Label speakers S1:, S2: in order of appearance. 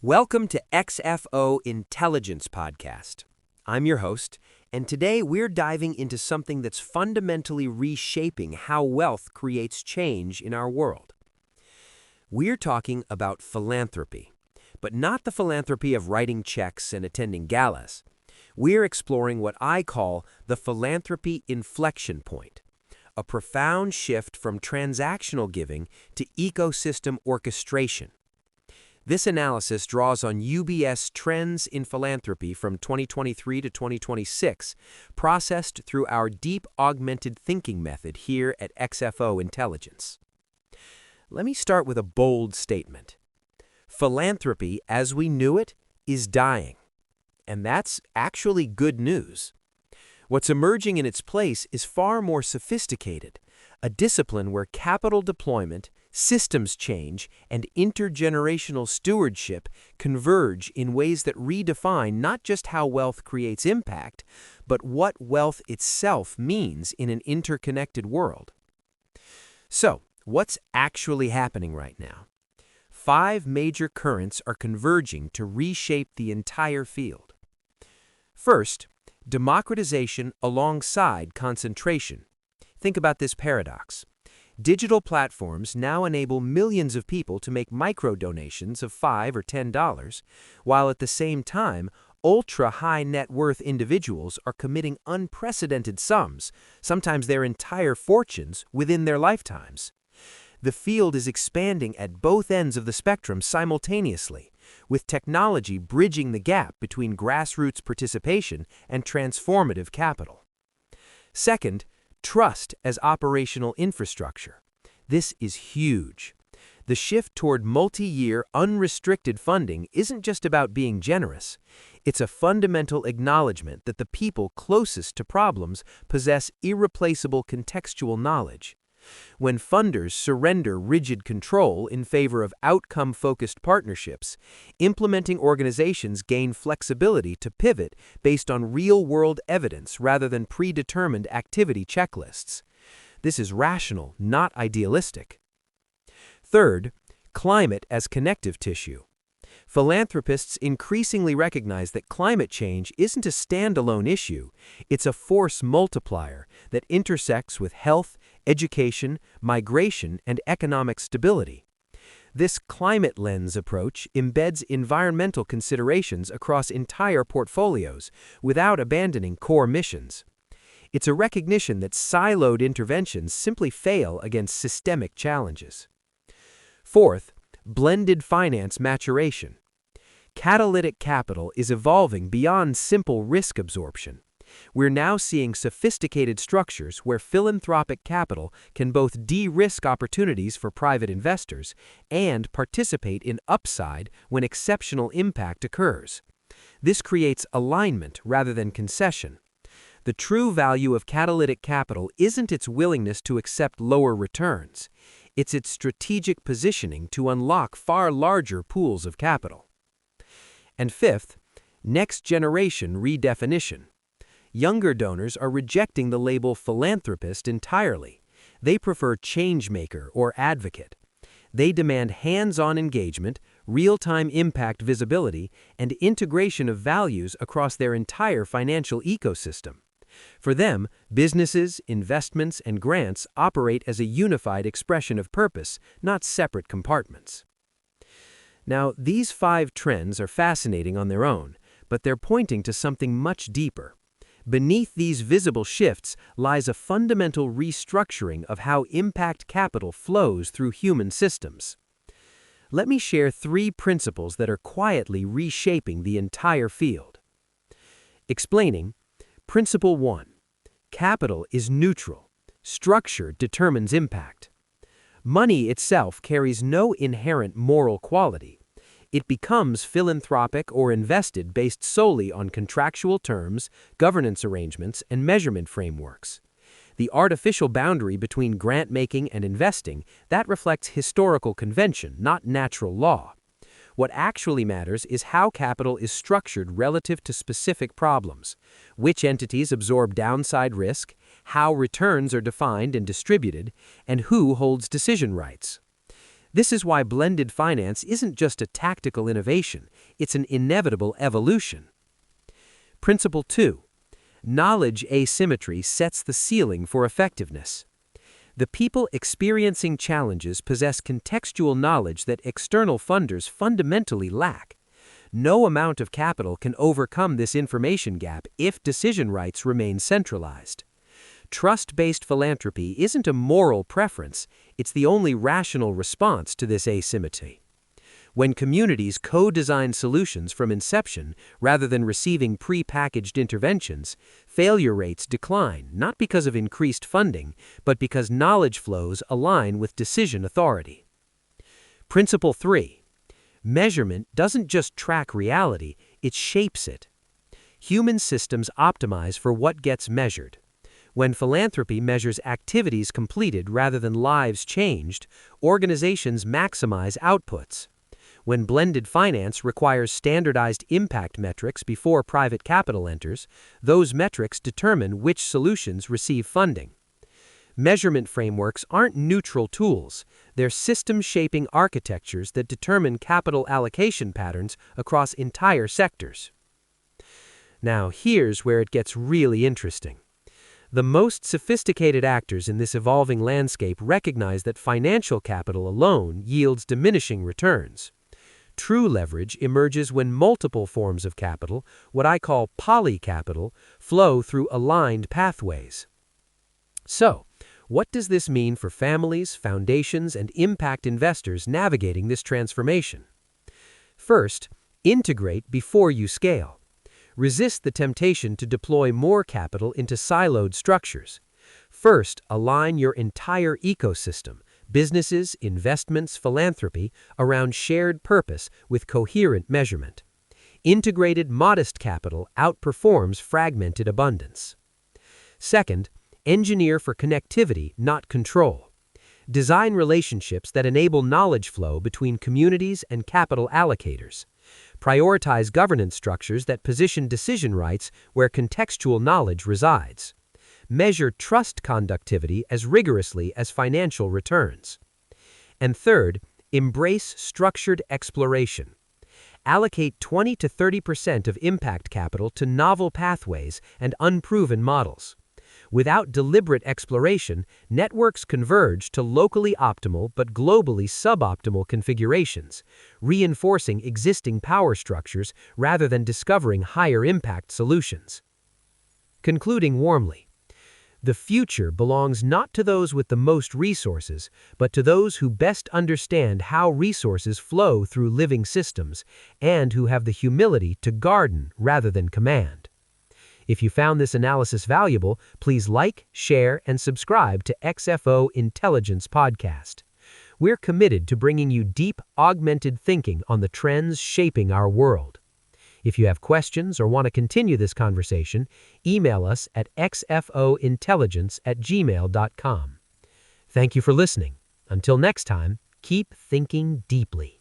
S1: Welcome to XFO Intelligence Podcast. I'm your host, and today we're diving into something that's fundamentally reshaping how wealth creates change in our world. We're talking about philanthropy, but not the philanthropy of writing checks and attending galas. We're exploring what I call the philanthropy inflection point, a profound shift from transactional giving to ecosystem orchestration. This analysis draws on UBS Trends in Philanthropy from 2023 to 2026, processed through our deep augmented thinking method here at XFO Intelligence. Let me start with a bold statement. Philanthropy, as we knew it, is dying. And that's actually good news. What's emerging in its place is far more sophisticated, a discipline where capital deployment, systems change, and intergenerational stewardship converge in ways that redefine not just how wealth creates impact, but what wealth itself means in an interconnected world. So, what's actually happening right now? 5 major currents are converging to reshape the entire field. First, democratization alongside concentration. Think about this paradox. Digital platforms now enable millions of people to make micro-donations of $5 or $10, while at the same time, ultra-high net worth individuals are committing unprecedented sums, sometimes their entire fortunes, within their lifetimes. The field is expanding at both ends of the spectrum simultaneously, with technology bridging the gap between grassroots participation and transformative capital. Second, trust as operational infrastructure. This is huge. The shift toward multi-year, unrestricted funding isn't just about being generous. It's a fundamental acknowledgement that the people closest to problems possess irreplaceable contextual knowledge. When funders surrender rigid control in favor of outcome-focused partnerships, implementing organizations gain flexibility to pivot based on real-world evidence rather than predetermined activity checklists. This is rational, not idealistic. Third, climate as connective tissue. Philanthropists increasingly recognize that climate change isn't a standalone issue, it's a force multiplier that intersects with health, education, migration, and economic stability. This climate lens approach embeds environmental considerations across entire portfolios without abandoning core missions. It's a recognition that siloed interventions simply fail against systemic challenges. Fourth, blended finance maturation. Catalytic capital is evolving beyond simple risk absorption. We're now seeing sophisticated structures where philanthropic capital can both de-risk opportunities for private investors and participate in upside when exceptional impact occurs. This creates alignment rather than concession. The true value of catalytic capital isn't its willingness to accept lower returns. It's its strategic positioning to unlock far larger pools of capital. And fifth, next-generation redefinition. Younger donors are rejecting the label philanthropist entirely. They prefer changemaker or advocate. They demand hands-on engagement, real-time impact visibility, and integration of values across their entire financial ecosystem. For them, businesses, investments, and grants operate as a unified expression of purpose, not separate compartments. Now, these 5 trends are fascinating on their own, but they're pointing to something much deeper. Beneath these visible shifts lies a fundamental restructuring of how impact capital flows through human systems. Let me share 3 principles that are quietly reshaping the entire field. Explaining, Principle 1. Capital is neutral. Structure determines impact. Money itself carries no inherent moral quality. It becomes philanthropic or invested based solely on contractual terms, governance arrangements, and measurement frameworks. The artificial boundary between grant-making and investing, that reflects historical convention, not natural law. What actually matters is how capital is structured relative to specific problems, which entities absorb downside risk, how returns are defined and distributed, and who holds decision rights. This is why blended finance isn't just a tactical innovation, it's an inevitable evolution. Principle 2. Knowledge asymmetry sets the ceiling for effectiveness. The people experiencing challenges possess contextual knowledge that external funders fundamentally lack. No amount of capital can overcome this information gap if decision rights remain centralized. Trust-based philanthropy isn't a moral preference, it's the only rational response to this asymmetry. When communities co-design solutions from inception rather than receiving pre-packaged interventions, failure rates decline not because of increased funding, but because knowledge flows align with decision authority. Principle 3. Measurement doesn't just track reality, it shapes it. Human systems optimize for what gets measured. When philanthropy measures activities completed rather than lives changed, organizations maximize outputs. When blended finance requires standardized impact metrics before private capital enters, those metrics determine which solutions receive funding. Measurement frameworks aren't neutral tools, they're system-shaping architectures that determine capital allocation patterns across entire sectors. Now, here's where it gets really interesting. The most sophisticated actors in this evolving landscape recognize that financial capital alone yields diminishing returns. True leverage emerges when multiple forms of capital, what I call polycapital, flow through aligned pathways. So, what does this mean for families, foundations, and impact investors navigating this transformation? First, integrate before you scale. Resist the temptation to deploy more capital into siloed structures. First, align your entire ecosystem, businesses, investments, philanthropy, around shared purpose with coherent measurement. Integrated, modest capital outperforms fragmented abundance. Second, engineer for connectivity, not control. Design relationships that enable knowledge flow between communities and capital allocators. Prioritize governance structures that position decision rights where contextual knowledge resides. Measure trust conductivity as rigorously as financial returns. And third, embrace structured exploration. Allocate 20 to 30% of impact capital to novel pathways and unproven models. Without deliberate exploration, networks converge to locally optimal but globally suboptimal configurations, reinforcing existing power structures rather than discovering higher impact solutions. Concluding warmly, the future belongs not to those with the most resources, but to those who best understand how resources flow through living systems and who have the humility to garden rather than command. If you found this analysis valuable, please like, share, and subscribe to XFO Intelligence Podcast. We're committed to bringing you deep, augmented thinking on the trends shaping our world. If you have questions or want to continue this conversation, email us at xfointelligence@gmail.com. Thank you for listening. Until next time, keep thinking deeply.